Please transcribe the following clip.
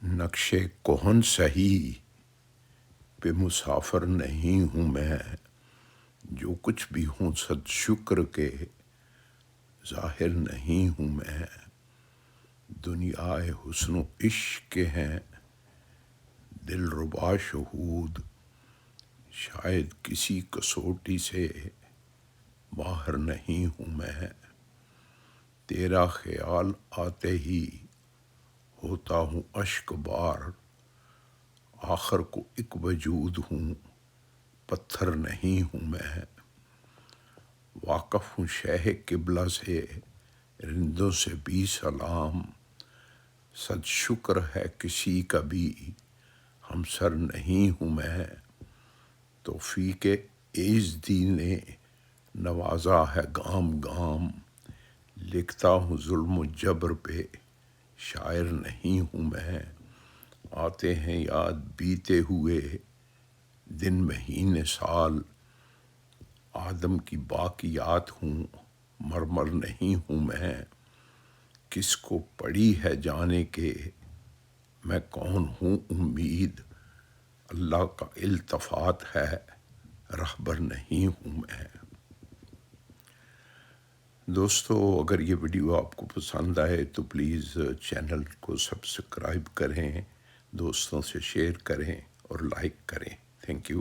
نقشے کہن سہی پہ مسافر نہیں ہوں میں، جو کچھ بھی ہوں صد شکر کے ظاہر نہیں ہوں میں۔ دنیا حسن و عشق کے ہیں دل ربا شہود، شاید کسی کسوٹی سے باہر نہیں ہوں میں۔ تیرا خیال آتے ہی ہوتا ہوں اشک بار، آخر کو ایک وجود ہوں پتھر نہیں ہوں میں۔ واقف ہوں شہ قبلہ سے رندوں سے بھی سلام، صد شکر ہے کسی کا بھی ہمسر نہیں ہوں میں۔ توفیق ایزدی نے نوازا ہے گام گام، لکھتا ہوں ظلم و جبر پہ شاعر نہیں ہوں میں۔ آتے ہیں یاد بیتے ہوئے دن مہینے سال، آدم کی باقیات ہوں مرمر نہیں ہوں میں۔ کس کو پڑی ہے جانے کے میں کون ہوں امید، اللہ کا التفات ہے رہبر نہیں ہوں میں۔ دوستو، اگر یہ ویڈیو آپ کو پسند آئے تو پلیز چینل کو سبسکرائب کریں، دوستوں سے شیئر کریں اور لائک کریں۔ Thank you.